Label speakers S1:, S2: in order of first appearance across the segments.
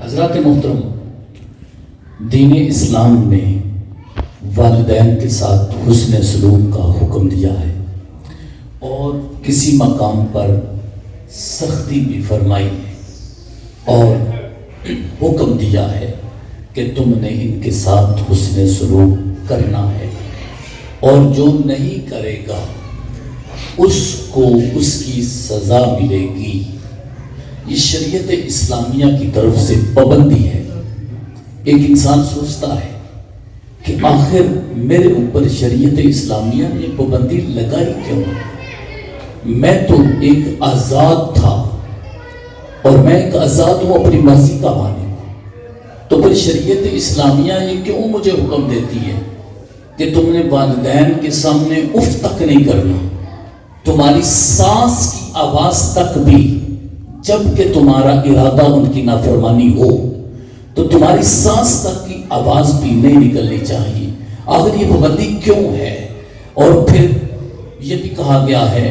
S1: حضرات محترم، دین اسلام نے والدین کے ساتھ حسن سلوک کا حکم دیا ہے اور کسی مقام پر سختی بھی فرمائی ہے اور حکم دیا ہے کہ تم نے ان کے ساتھ حسن سلوک کرنا ہے، اور جو نہیں کرے گا اس کو اس کی سزا ملے گی۔ یہ شریعت اسلامیہ کی طرف سے پابندی ہے۔ ایک انسان سوچتا ہے کہ آخر میرے اوپر شریعت اسلامیہ نے پابندی لگائی کیوں؟ میں تو ایک آزاد تھا اور میں ایک آزاد ہوں، اپنی مرضی کا مالک، تو پھر شریعت اسلامیہ یہ کیوں مجھے حکم دیتی ہے کہ تم نے والدین کے سامنے اف تک نہیں کرنا، تمہاری سانس کی آواز تک بھی جب کہ تمہارا ارادہ ان کی نافرمانی ہو تو تمہاری سانس تک کی آواز بھی نہیں نکلنی چاہیے۔ آخر یہ پابندی کیوں ہے؟ اور پھر یہ بھی کہا گیا ہے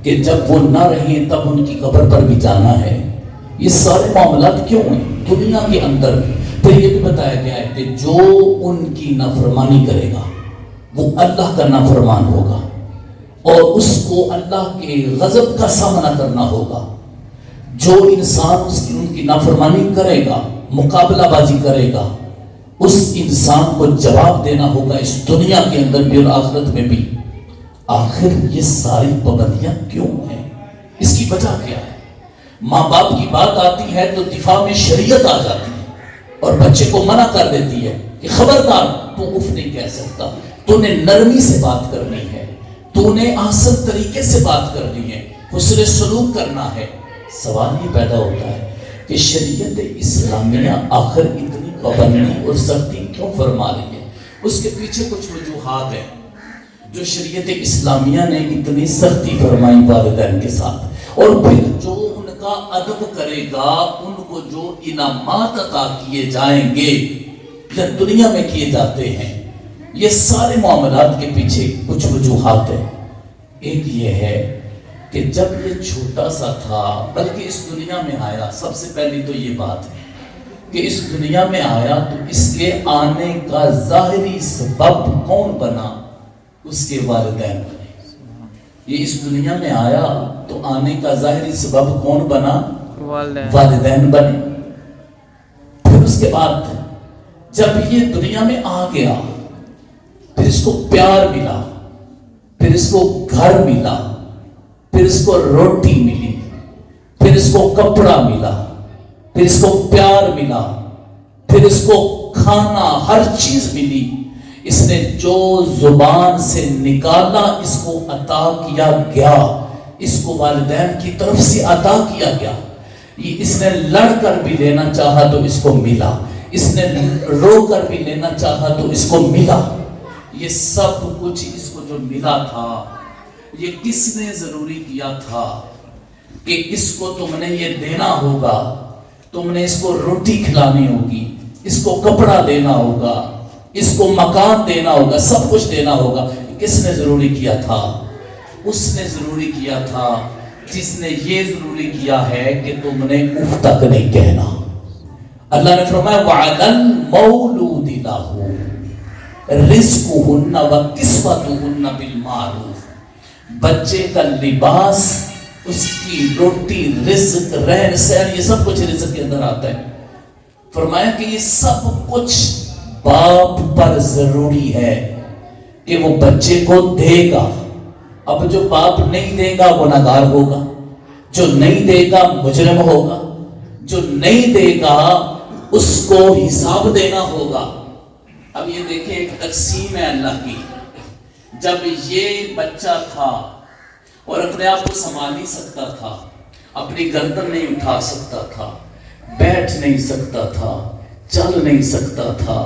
S1: کہ جب وہ نہ رہیں تب ان کی قبر پر بھی جانا ہے۔ یہ سارے معاملات کیوں ہیں دنیا کے اندر؟ پھر یہ بھی بتایا گیا ہے کہ جو ان کی نافرمانی کرے گا وہ اللہ کا نافرمان ہوگا اور اس کو اللہ کے غضب کا سامنا کرنا ہوگا۔ جو انسان ان کی نافرمانی کرے گا، مقابلہ بازی کرے گا، اس انسان کو جواب دینا ہوگا اس دنیا کے اندر بھی اور آخرت میں بھی۔ آخر یہ ساری پابندیاں کیوں ہیں؟ اس کی وجہ کیا ہے؟ ماں باپ کی بات آتی ہے تو دفاع میں شریعت آ جاتی ہے اور بچے کو منع کر دیتی ہے کہ خبردار تو اف نہیں کہہ سکتا، تو نے نرمی سے بات کرنی ہے، تو نے آسان طریقے سے بات کرنی ہے، حسن سلوک کرنا ہے۔ سوال یہ پیدا ہوتا ہے کہ شریعت اسلامیہ آخر اتنی پابندی اور سختی کیوں فرما رہی ہے؟ اس کے پیچھے کچھ وجوہات ہیں جو شریعت اسلامیہ نے اتنی سختی فرمائی والدین کے ساتھ، اور پھر جو ان کا ادب کرے گا ان کو جو انعامات عطا کیے جائیں گے یا دنیا میں کیے جاتے ہیں۔ یہ سارے معاملات کے پیچھے کچھ وجوہات ہیں۔ ایک یہ ہے کہ جب یہ چھوٹا سا تھا، بلکہ اس دنیا میں آیا، سب سے پہلی تو یہ بات ہے کہ اس دنیا میں آیا تو اس کے آنے کا ظاہری سبب کون بنا؟ اس کے والدین بنے۔ یہ اس دنیا میں آیا تو آنے کا ظاہری سبب کون بنا؟ والدین بنے۔ پھر اس کے بعد جب یہ دنیا میں آ گیا پھر اس کو پیار ملا، پھر اس کو گھر ملا، پھر اس کو روٹی ملی، پھر اس کو کپڑا ملا، پھر اس کو پیار ملا، پھر اس کو کھانا، ہر چیز ملی۔ اس نے جو زبان سے نکالا اس کو عطا کیا گیا، اس کو والدین کی طرف سے عطا کیا گیا۔ اس نے لڑ کر بھی لینا چاہا تو اس کو ملا، اس نے رو کر بھی لینا چاہا تو اس کو ملا۔ یہ سب کچھ اس کو جو ملا تھا یہ کس نے ضروری کیا تھا کہ اس کو تم نے یہ دینا ہوگا، تم نے اس کو روٹی کھلانی ہوگی، اس کو کپڑا دینا ہوگا، اس کو مکان دینا ہوگا، سب کچھ دینا ہوگا۔ کس نے ضروری کیا تھا؟ اس نے ضروری کیا تھا جس نے یہ ضروری کیا ہے کہ تم نے اف تک نہیں کہنا۔ اللہ نے فرمایا وَعَلَى الْمَوْلُودِ لَهُ رِزْقُهُنَّ وَكِسْوَتُهُنَّ بِالْمَعْرُوفِ۔ بچے کا لباس، اس کی روٹی، رزق، رہن سہن، یہ سب کچھ رزق کے اندر آتا ہے۔ فرمایا کہ یہ سب کچھ باپ پر ضروری ہے کہ وہ بچے کو دے گا۔ اب جو باپ نہیں دے گا گنہگار ہوگا، جو نہیں دے گا مجرم ہوگا، جو نہیں دے گا اس کو حساب دینا ہوگا۔ اب یہ دیکھیں ایک تقسیم ہے اللہ کی۔ جب یہ بچہ تھا اور اپنے آپ کو سنبھال نہیں سکتا تھا، اپنی گردن نہیں اٹھا سکتا تھا، بیٹھ نہیں سکتا تھا، چل نہیں سکتا تھا،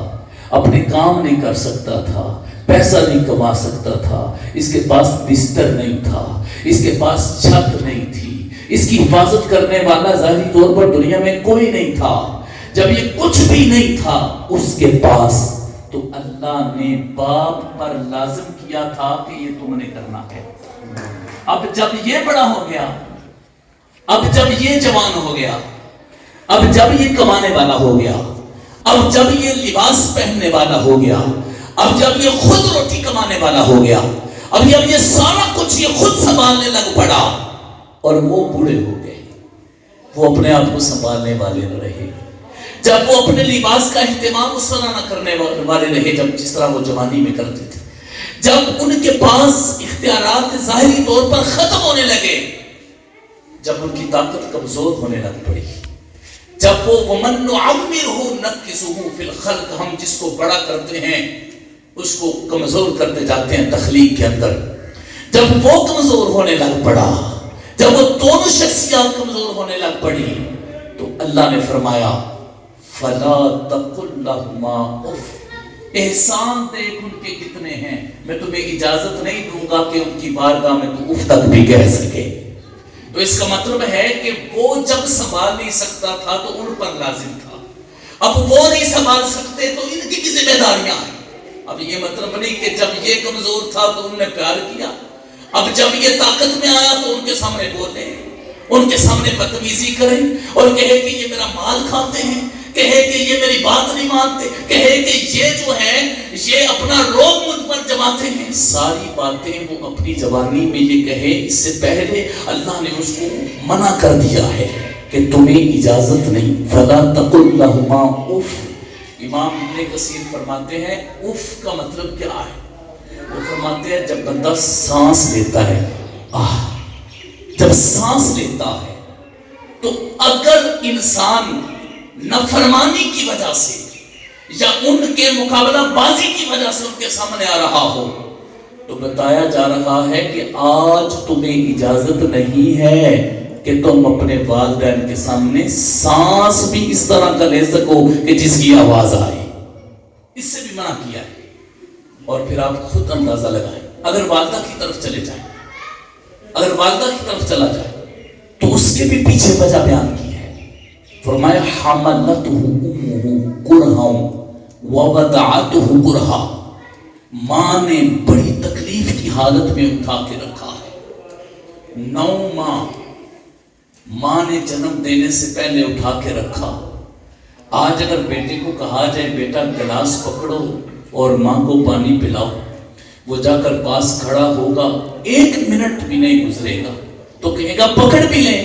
S1: اپنے کام نہیں کر سکتا تھا، پیسہ نہیں کما سکتا تھا، اس کے پاس بستر نہیں تھا، اس کے پاس چھت نہیں تھی، اس کی حفاظت کرنے والا ظاہری طور پر دنیا میں کوئی نہیں تھا، جب یہ کچھ بھی نہیں تھا اس کے پاس، تو اللہ نے باپ پر لازم کیا تھا کہ یہ تم نے کرنا ہے۔ اب جب یہ بڑا ہو گیا، اب جب یہ جوان ہو گیا، اب جب یہ کمانے والا ہو گیا، اب جب یہ لباس پہننے والا ہو گیا، اب جب یہ خود روٹی کمانے والا ہو گیا، اب جب یہ سارا کچھ یہ خود سنبھالنے لگ پڑا اور وہ بوڑھے ہو گئے، وہ اپنے آپ کو سنبھالنے والے نہ رہے، جب وہ اپنے لباس کا اہتمام اس طرح نہ کرنے والے رہے جب جس طرح وہ جوانی میں کرتے تھے، جب ان کے پاس اختیارات ظاہری طور پر ختم ہونے لگے، جب ان کی طاقت کمزور ہونے لگ پڑی، جب وہ وَمَن نُعَمِّرْهُ نَنكِسُهُ فِي الْخَلْقِ، ہم جس کو بڑا کرتے ہیں اس کو کمزور کرتے جاتے ہیں تخلیق کے اندر، جب وہ کمزور ہونے لگ پڑا، جب وہ دونوں شخصیات کمزور ہونے لگ پڑی، تو اللہ نے فرمایا فَلَا تَقُلْ لَهُمَا اُفٍّ، احسان دیکھ ان کے کتنے ہیں، میں تمہیں اجازت نہیں دوں گا کہ ان کی بارگاہ میں تو اف تک بھی کہہ سکے۔ تو اس کا مطلب ہے کہ وہ جب سنبھال نہیں سکتا تھا تو ان پر لازم تھا، اب وہ نہیں سنبھال سکتے تو ان کی بھی ذمہ داریاں ہیں۔ اب یہ مطلب نہیں کہ جب یہ کمزور تھا تو انہوں نے پیار کیا، اب جب یہ طاقت میں آیا تو ان کے سامنے بولیں، ان کے سامنے بدتمیزی کریں اور کہے کہ یہ میرا مال کھاتے ہیں، کہے کہ یہ میری بات نہیں مانتے، کہے کہ یہ جو ہے یہ اپنا روگ مجھ پر جماتے ہیں، ساری باتیں وہ اپنی جوانی میں یہ کہے، اس سے پہلے اللہ نے اس کو منع کر دیا ہے کہ تمہیں اجازت نہیں۔ فَلَا تَقُلْ لَهُمَا اُفٍّ، امام ابن کثیر فرماتے ہیں اف کا مطلب کیا ہے؟ وہ فرماتے ہیں جب بندہ سانس لیتا ہے، جب سانس لیتا ہے تو اگر انسان نافرمانی کی وجہ سے یا ان کے مقابلہ بازی کی وجہ سے ان کے سامنے آ رہا ہو تو بتایا جا رہا ہے کہ آج تمہیں اجازت نہیں ہے کہ تم اپنے والدین کے سامنے سانس بھی اس طرح کا لے سکو کہ جس کی آواز آئے، اس سے بھی منع کیا ہے۔ اور پھر آپ خود اندازہ لگائیں، اگر والدہ کی طرف چلے جائیں، اگر والدہ کی طرف چلا جائے تو اس کے بھی پیچھے وجہ بیان کی ہے، فرمایا حملتہ امہ کرہا ووضعتہ کرہا، ماں نے بڑی تکلیف کی حالت میں اٹھا کے رکھا ہے، 9 ماہ ماں نے جنم دینے سے پہلے اٹھا کے رکھا۔ آج اگر بیٹے کو کہا جائے بیٹا گلاس پکڑو اور ماں کو پانی پلاؤ، وہ جا کر پاس کھڑا ہوگا، 1 منٹ بھی نہیں گزرے گا تو کہے گا پکڑ بھی لیں،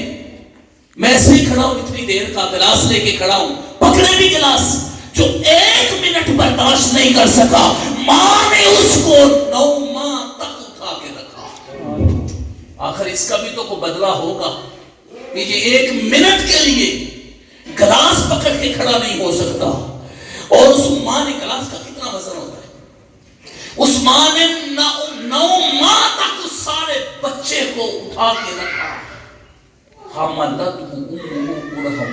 S1: میں ایسے ہی کھڑا ہوں اتنی دیر کا، گلاس لے کے کھڑا ہوں، پکڑے بھی گلاس۔ جو 1 منٹ برداشت نہیں کر سکا، ماں نے اس کو 9 ماہ تک اٹھا کے رکھا۔ آخر اس کا بھی تو کوئی بدلہ ہوگا کہ یہ 1 منٹ کے لیے گلاس پکڑ کے کھڑا نہیں ہو سکتا، اور اس ماں نے گلاس کا کتنا وزن ہوتا ہے، اس ماں نے 9 ماہ تک اس سارے بچے کو اٹھا کے رکھا۔ حملتہ امہ کرہا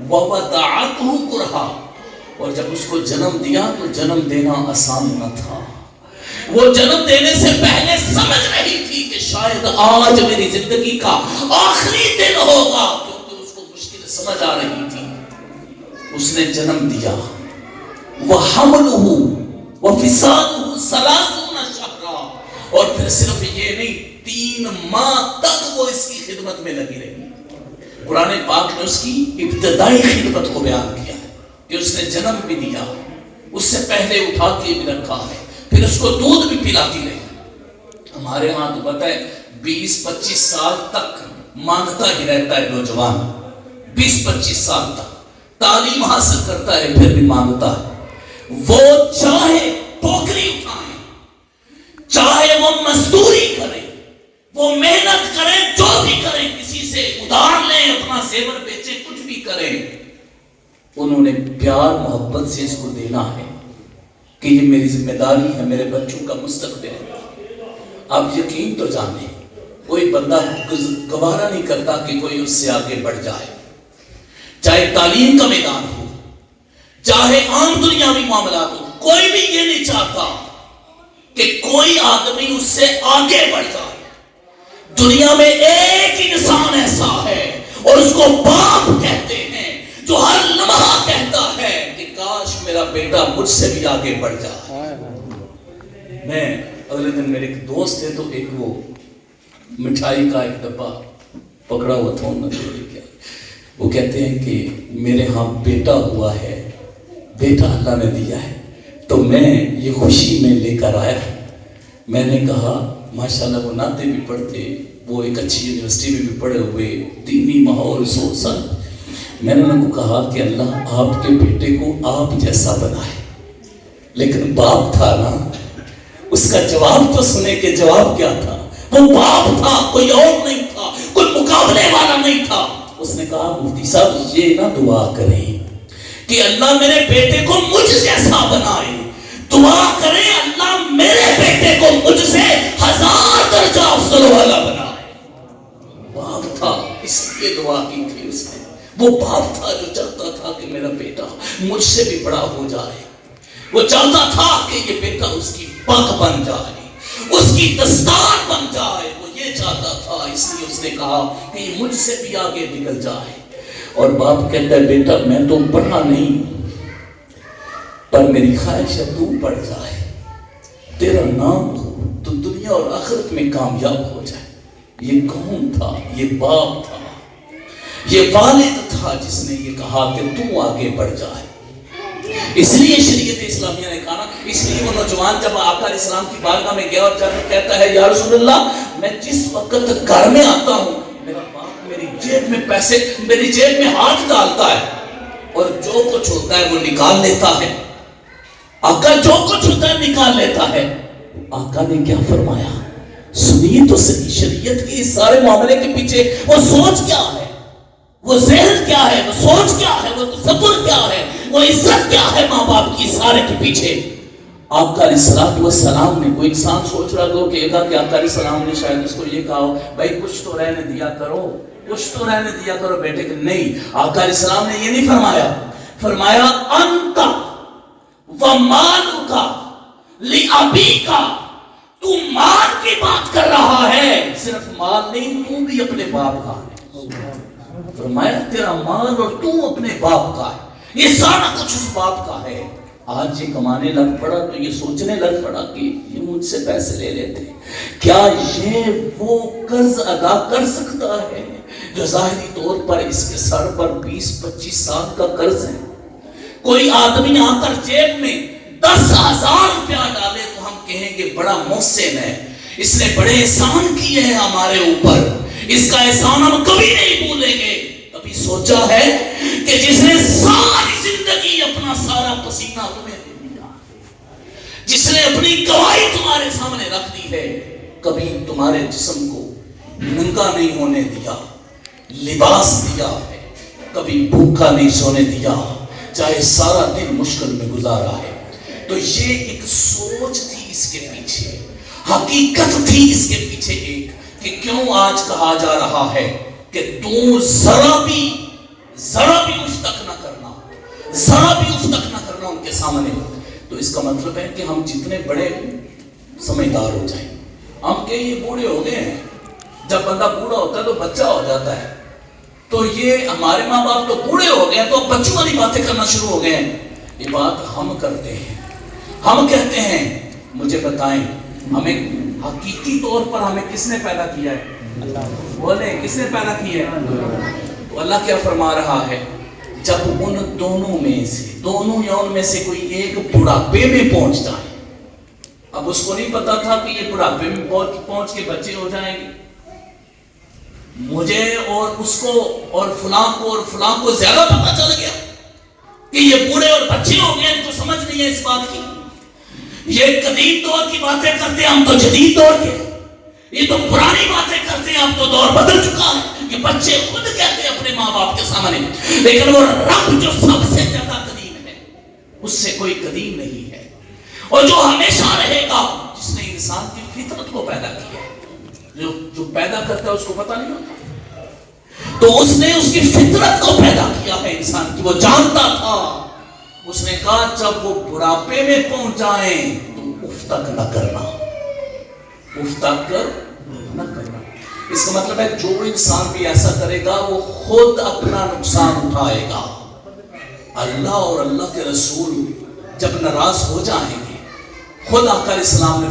S1: ووضعتہ کرہا، اور جب اس کو جنم دیا تو جنم دینا آسان نہ تھا، وہ جنم دینے سے پہلے سمجھ رہی تھی کہ شاید آج میری زندگی کا آخری دن ہوگا، کیونکہ اس کو مشکل سمجھ آ رہی تھی۔ اس نے جنم دیا، وَحَمْلُهُ وَفِصَالُهُ 30 شہرا، اور پھر صرف یہ نہیں 3 ماہ تک وہ اس کی خدمت میں لگی رہی۔ قرآن پاک نے اس کی ابتدائی خدمت کو بیان کیا کہ اس نے جنم بھی دیا، اس سے پہلے اٹھا کے بھی رکھا ہے، پھر اس کو دودھ بھی پلاتی رہی۔ ہمارے ہاں تو پتہ ہے 20-25 سال تک مانگتا ہی رہتا ہے نوجوان، 20-25 سال تک تعلیم حاصل کرتا ہے پھر بھی مانگتا ہے۔ وہ چاہے ٹوکری اٹھائیں، چاہے وہ مزدوری کریں، وہ محنت کریں، جو بھی کریں، کسی سے ادھار لیں، اپنا زیور بیچیں، کچھ بھی کریں، انہوں نے پیار محبت سے اس کو دینا ہے کہ یہ میری ذمہ داری ہے، میرے بچوں کا مستقبل ہے۔ آپ یقین تو جانیں کوئی بندہ گوارا نہیں کرتا کہ کوئی اس سے آگے بڑھ جائے، چاہے تعلیم کا میدان ہو، چاہے عام دنیاوی معاملات ہو، کوئی بھی یہ نہیں چاہتا کہ کوئی آدمی اس سے آگے بڑھ جائے۔ دنیا میں ایک انسان ایسا ہے اور اس کو باپ کہتے ہیں، جو ہر لمحہ کہتا ہے کہ کاش میرا بیٹا مجھ سے بھی آگے بڑھ جائے۔ میں اگلے دن میرے ایک دوست تھے تو ایک وہ مٹھائی کا ایک ڈبہ پکڑا ہوا تھا، انہوں نے وہ کہتے ہیں کہ میرے ہاں بیٹا ہوا ہے، بیٹا اللہ نے دیا ہے، تو میں یہ خوشی میں لے کر آیا۔ میں نے کہا ماشاءاللہ وہ نعتیں بھی پڑھتے، وہ ایک اچھی یونیورسٹی میں بھی پڑھے ہوئے، دینی ماحول سوسل۔ میں نے ان کو کہا کہ اللہ آپ کے بیٹے کو آپ جیسا بنائے، لیکن باپ تھا نا، اس کا جواب تو سنے کہ جواب کیا تھا۔ وہ باپ تھا، کوئی اور نہیں تھا، کوئی مقابلے والا نہیں تھا۔ اس نے کہا مفتی صاحب یہ نہ دعا کریں کہ اللہ میرے بیٹے کو مجھ جیسا بنائے، دعا کریں اللہ میرے بیٹے کو مجھ سے 1000 درجہ افضل والا بنائے۔ باپ تھا اس لیے دعا کی تھی اس نے۔ وہ باپ تھا جو چاہتا تھا کہ میرا بیٹا مجھ سے بھی بڑا ہو جائے، وہ چاہتا تھا کہ یہ بیٹا اس کی پگ بن جائے، اس کی دستار بن جائے، وہ یہ چاہتا تھا، اس لیے اس نے کہا کہ یہ مجھ سے بھی آگے نکل جائے۔ اور باپ کہتا ہے بیٹا میں تو پڑھا نہیں پر میری خواہش ہے تو پڑھ جائے، تیرا نام ہو تو دنیا اور آخرت میں کامیاب ہو جائے۔ یہ کون تھا؟ یہ باپ تھا، یہ والد تھا جس نے یہ کہا کہ تو آگے بڑھ جائے۔ اس لیے شریعت اسلامیہ نے کہا نا، اس لیے وہ نوجوان جب آقا علیہ السلام کی بارگاہ میں گیا اور جب کہتا ہے یا رسول اللہ میں جس وقت گھر میں آتا ہوں میرا باپ میری جیب میں پیسے، میری جیب میں ہاتھ ڈالتا ہے اور جو کچھ ہوتا ہے وہ نکال لیتا ہے۔ آقا جو کچھ ہوتا ہے نکال لیتا ہے۔ آقا نے کیا فرمایا؟ سنیے تو صحیح، شریعت کی اس سارے معاملے کے پیچھے وہ سوچ کیا ہے، وہ ذہن کیا ہے، وہ سوچ کیا ہے، وہ تصور کیا ہے، وہ عزت کیا ہے ماں باپ کی سارے کے پیچھے۔ آقا علیہ السلام نے، کوئی انسان سوچ رہا ہو کہ آقا علیہ السلام نے شاید اس کو یہ کہا ہو بھائی کچھ تو رہنے دیا کرو، کچھ تو رہنے دیا کرو بیٹے کہ نہیں، آقا علیہ السلام نے یہ نہیں فرمایا، فرمایا انت ومالک لابیک، تو مال کی بات کر رہا ہے، صرف مال نہیں تو بھی اپنے باپ کا ہے۔ فرمایا تیرا مال اور تو اپنے باپ کا ہے، یہ سارا کچھ اس باپ کا ہے۔ آج یہ کمانے لگ پڑا تو یہ سوچنے لگ پڑا کہ یہ مجھ سے پیسے لے لیتے، کیا یہ وہ قرض ادا کر سکتا ہے جو ظاہری طور پر اس کے سر پر 20-25 سال کا قرض ہے۔ کوئی آدمی آ کر جیب میں 10,000 روپیہ ڈالے تو ہم کہیں گے بڑا محسن ہے، اس نے بڑے احسان کیے ہیں ہمارے اوپر، اس کا احسان ہم کبھی نہیں بھولیں گے۔ کبھی سوچا ہے کہ جس نے ساری زندگی اپنا سارا پسینہ تمہیں دے دیا، جس نے اپنی گواہی تمہارے سامنے رکھ دی ہے، کبھی تمہارے جسم کو ننگا نہیں ہونے دیا، لباس دیا ہے، کبھی بھوکا نہیں سونے دیا، چاہے سارا دن مشکل میں گزارا ہے۔ تو یہ ایک سوچ تھی اس کے پیچھے، حقیقت تھی اس کے پیچھے ایک، کہ کیوں آج کہا جا رہا ہے کہ تو ذرا بھی اف تک نہ کرنا، ذرا بھی اف تک نہ کرنا ان کے سامنے۔ تو اس کا مطلب ہے کہ ہم جتنے بڑے سمجھدار ہو جائیں، ہم کہ یہ بوڑھے ہو گئے ہیں، جب بندہ بوڑھا ہوتا ہے تو بچہ ہو جاتا ہے، تو یہ ہمارے ماں باپ تو بوڑھے ہو گئے ہیں تو اب بچوں والی باتیں کرنا شروع ہو گئے ہیں۔ یہ بات ہم کرتے ہیں، ہم کہتے ہیں مجھے بتائیں ہمیں حقیقی طور پر ہمیں کس نے پیدا کیا ہے؟ بولے کس نے پیدا کیا ہے؟ تو اللہ کیا فرما رہا ہے؟ جب ان دونوں میں سے، دونوں یا ان میں سے کوئی ایک بڑھاپے میں پہنچ جائے، اب اس کو نہیں پتا تھا کہ یہ بڑھاپے میں پہنچ کے بچے ہو جائیں گے، مجھے اور اس کو اور فلاں کو زیادہ پتا چل گیا کہ یہ بوڑھے اور بچے ہو گئے، تو سمجھ نہیں ہے اس بات کی۔ یہ قدیم دور کی باتیں کرتے ہیں، ہم تو جدید دور کے، یہ تو پرانی باتیں کرتے ہیں، اب تو دور بدل چکا ہے۔ یہ بچے خود کہتے ہیں اپنے ماں باپ کے سامنے، لیکن وہ رب جو سب سے زیادہ قدیم ہے اس سے کوئی قدیم نہیں ہے، اور جو ہمیشہ رہے گا، جس نے انسان کی فطرت کو پیدا کیا ہے، جو پیدا کرتا ہے اس کو پتہ نہیں ہوتا، تو اس نے اس کی فطرت کو پیدا کیا ہے انسان کی، وہ جانتا تھا۔ اس نے کہا جب وہ بڑھاپے میں پہنچ جائیں تو اف تک نہ کرنا، اف تک نہ کرنا۔ اس کا مطلب ہے جو انسان بھی ایسا کرے گا وہ خود اپنا نقصان اٹھائے گا۔ اللہ اور اللہ کے رسول جب ناراض ہو جائیں گے، خود آقا علیہ السلام نے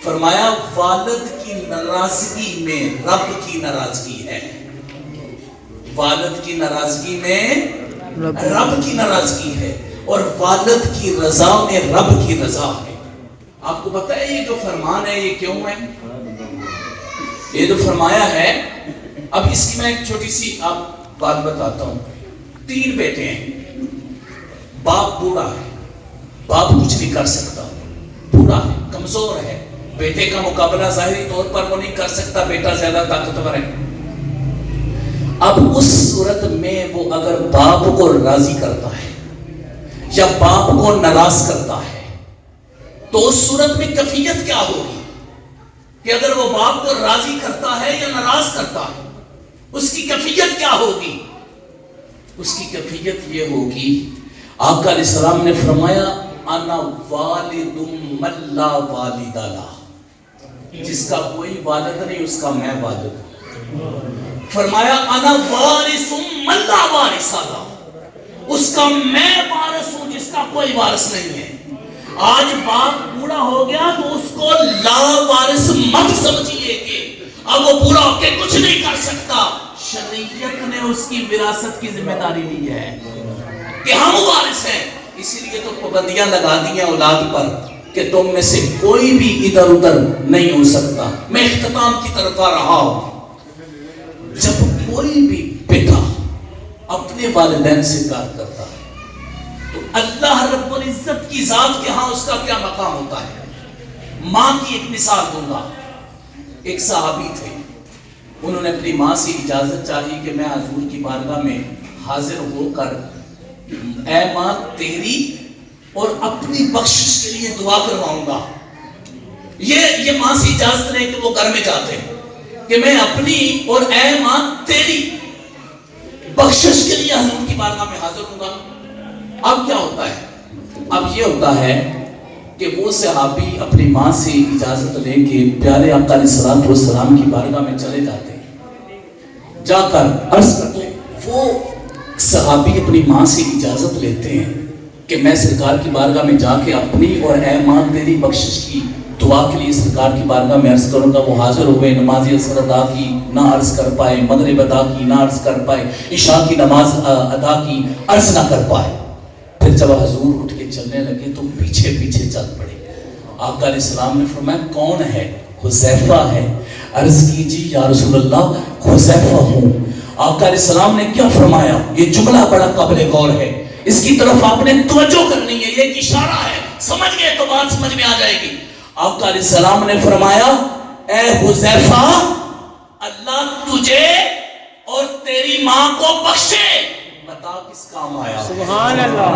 S1: فرمایا والد کی ناراضگی میں رب کی ناراضگی ہے، والد کی ناراضگی میں رب کی ناراضگی ہے، اور والد کی رضا میں رب کی رضا ہے۔ آپ کو پتہ ہے یہ جو فرمان ہے یہ کیوں ہے؟ یہ جو فرمایا ہے، اب اس کی میں ایک چھوٹی سی آپ بات بتاتا ہوں۔ 3 بیٹے ہیں، باپ بوڑھا ہے، باپ کچھ نہیں کر سکتا، بوڑھا ہے، کمزور ہے، بیٹے کا مقابلہ ظاہری طور پر وہ نہیں کر سکتا، بیٹا زیادہ طاقتور ہے۔ اب اس صورت میں وہ اگر باپ کو راضی کرتا ہے یا باپ کو ناراض کرتا ہے تو اس صورت میں کیفیت کیا ہوگی کہ اگر وہ باپ کو راضی کرتا ہے یا ناراض کرتا ہے، اس کی کیفیت کیا ہوگی؟ اس کی کیفیت یہ ہوگی، آقا علیہ السلام نے فرمایا انا والد من لا والد لہ، جس کا کوئی والد نہیں اس کا میں والد ہوں۔ فرمایا انا وارث من لا وارث لہ، اس کا میں وارث ہوں جس کا کوئی وارث نہیں ہے۔ آج باپ بوڑھا ہو گیا تو اس کو لا وارث مت سمجھیے کہ اب وہ بوڑھا ہو کے کچھ نہیں کر سکتا۔ شریعت نے اس کی وراثت کی ذمہ داری لی ہے کہ ہم وارث ہیں، اسی لیے تو پابندیاں لگا دی ہیں اولاد پر کہ تم میں سے کوئی بھی ادھر ادھر نہیں ہو سکتا۔ میں اختتام کی طرف آ رہا ہوں، جب کوئی بھی بیٹا اپنے والدین سے پیار کرتا ہے تو اللہ رب العزت کی ذات کے ہاں اس کا کیا مقام ہوتا ہے۔ ماں کی ایک مثال دوں گا۔ ایک صحابی تھے، انہوں نے اپنی ماں سے اجازت چاہی کہ میں حضور کی بارگاہ میں حاضر ہو کر اے ماں تیری اور اپنی بخشش کے لیے دعا کرواؤں گا۔ یہ ماں سے اجازت نہیں کہ وہ گھر میں جاتے کہ میں اپنی اور اے ماں تیری بخشش کے لیے حضور کی بارگاہ میں حاضر ہوں گا۔ اب کیا ہوتا ہے؟ اب یہ ہوتا ہے کہ وہ صحابی اپنی ماں سے اجازت لے کے پیارے آقا علیہ السلام کی بارگاہ میں چلے جاتے، جا کر عرض کرتے۔ وہ صحابی اپنی ماں سے اجازت لیتے ہیں کہ میں سرکار کی بارگاہ میں جا کے اپنی اور اے ماں تیری بخشش کی دعا کے لیے سرکار کی بارگاہ میں عرض کروں گا۔ وہ حاضر ہوئے، نماز عصر ادا کی، نہ عرض کر پائے، مغرب ادا کی، نہ عرض کر پائے، عشاء کی نماز ادا کی، عرض نہ کر پائے۔ پھر جب حضور اٹھ کے چلنے لگے تو پیچھے پیچھے چل پڑے۔ آقا علیہ السلام نے فرمایا کون ہے؟ حذیفہ ہے۔ عرض کیجی یا رسول اللہ حذیفہ ہوں۔ آقا علیہ السلام نے کیا فرمایا؟ یہ جملہ بڑا قابل غور ہے، اس کی طرف آپ نے توجہ کرنی ہے، یہ ایک اشارہ ہے، سمجھ گئے تو بات سمجھ میں آ جائے گی۔ آقا علیہ السلام نے فرمایا اے حذیفہ اللہ تجھے اور تیری ماں کو بخشے، بتا کس کام آیا؟ سبحان اللہ۔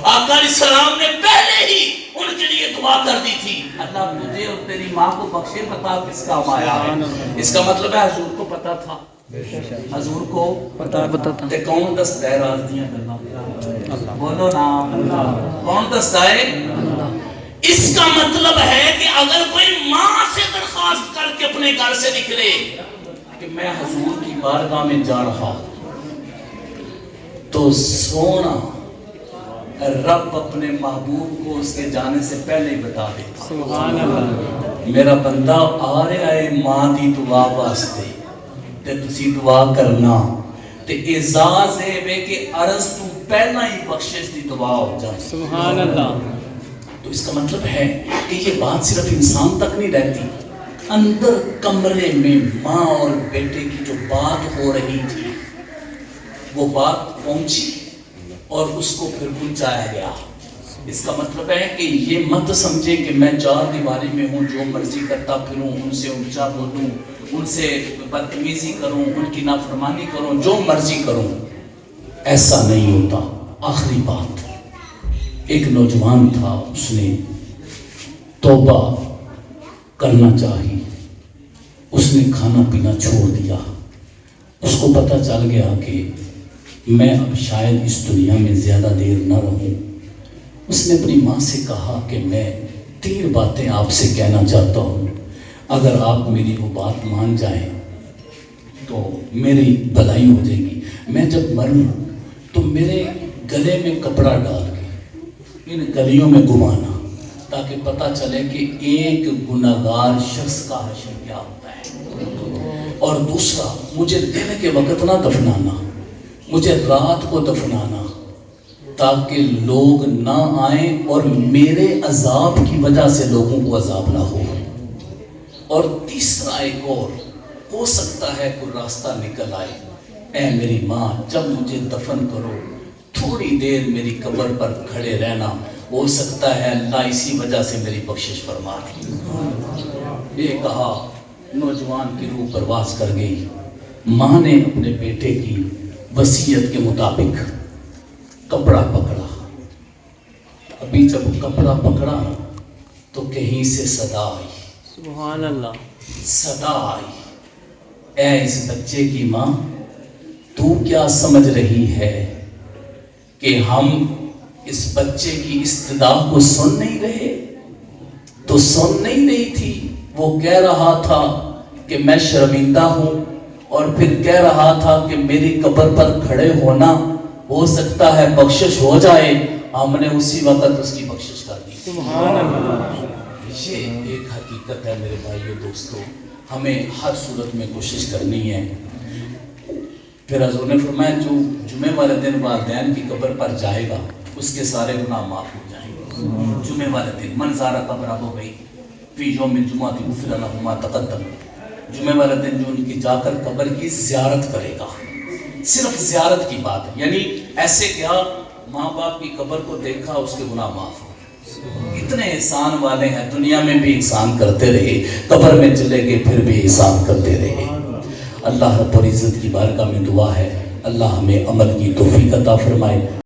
S1: آقا علیہ السلام نے پہلے ہی ان کے لیے دعا کر دی تھی، اللہ تجھے اور تیری ماں کو بخشے، بتا کس کام آیا ہے۔ اس کا مطلب ہے حضور کو پتا تھا، حضور کو پتا تھا کہ کون دستا ہے راز دیاں گلاں، بولو نا کون دستا ہے؟ اس کا مطلب ہے کہ اگر کوئی ماں سے درخواست کر کے اپنے گھر سے نکلے کہ میں حضور کی بارگاہ میں جا رہا ہوں تو سونا رب اپنے محبوب کو اس کے جانے سے پہلے ہی بتا دیتا، سبحان اللہ، میرا بندہ آ رہا ہے ماں دی دعا واسطے تے تسی دعا کرنا تے اعزاز ہے بے کہ عرض تو پہلا ہی بخشش دی دعا ہو جائے، سبحان اللہ۔ تو اس کا مطلب ہے کہ یہ بات صرف انسان تک نہیں رہتی، اندر کمرے میں ماں اور بیٹے کی جو بات ہو رہی تھی وہ بات پہنچی اور اس کو پھر پہنچایا گیا۔ اس کا مطلب ہے کہ یہ مت سمجھے کہ میں چار دیواری میں ہوں، جو مرضی کرتا پھروں، ان سے اونچا بولوں، ان سے بدتمیزی کروں، ان کی نافرمانی کروں، جو مرضی کروں، ایسا نہیں ہوتا۔ آخری بات، ایک نوجوان تھا، اس نے توبہ کرنا چاہی، اس نے کھانا پینا چھوڑ دیا، اس کو پتہ چل گیا کہ میں اب شاید اس دنیا میں زیادہ دیر نہ رہوں۔ اس نے اپنی ماں سے کہا کہ میں 3 باتیں آپ سے کہنا چاہتا ہوں، اگر آپ میری وہ بات مان جائیں تو میری بھلائی ہو جائے گی۔ میں جب مروں تو میرے گلے میں کپڑا ڈال کے ان گلیوں میں گھمانا، تاکہ پتہ چلے کہ ایک گناہگار شخص کا حشر کیا ہوتا ہے، اور دوسرا مجھے دن کے وقت نہ دفنانا، مجھے رات کو دفنانا تاکہ لوگ نہ آئیں اور میرے عذاب کی وجہ سے لوگوں کو عذاب نہ ہو۔ اور تیسرا ایک اور ہو سکتا ہے کوئی راستہ نکل آئے، اے میری ماں جب مجھے دفن کرو تھوڑی دیر میری قبر پر کھڑے رہنا، ہو سکتا ہے اللہ اسی وجہ سے میری بخشش فرما دے۔ یہ کہا نوجوان کی روح پرواز کر گئی۔ ماں نے اپنے بیٹے کی وصیت کے مطابق کپڑا پکڑا۔ ابھی جب کپڑا پکڑا تو کہیں سے صدا آئی،
S2: سبحان اللہ،
S1: صدا آئی، اے اس بچے کی ماں تو کیا سمجھ رہی ہے کہ ہم اس بچے کی استدعا کو سن نہیں رہے؟ تو سن نہیں رہی تھی، وہ کہہ رہا تھا کہ میں شرمندہ ہوں، اور پھر کہہ رہا تھا کہ میری قبر پر کھڑے ہونا ہو سکتا ہے بخشش ہو جائے، ہم نے اسی وقت اس کی بخشش کر دی۔
S2: سبحان اللہ۔
S1: یہ ایک حقیقت ہے میرے بھائیو دوستو، ہمیں ہر صورت میں کوشش کرنی ہے۔ پھر حضور نے فرمایا جو جمعے والے دن والدین کی قبر پر جائے گا اس کے سارے گناہ معاف ہو جائیں گے۔ جمعے والے دن من زارہ قبر ابو گئی فی یوم الجمعہ غفر لہ ما تقدم، جمعے والے دن جو ان کی جا کر قبر کی زیارت کرے گا، صرف زیارت کی بات ہے، یعنی ایسے کیا ماں باپ کی قبر کو دیکھا اس کے گناہ معاف ہو۔ اتنے احسان والے ہیں، دنیا میں بھی احسان کرتے رہے، قبر میں چلے گئے پھر بھی احسان کرتے رہے۔ اللہ رب العزت کی بارگاہ میں دعا ہے اللہ ہمیں عمل کی توفیق عطا فرمائے۔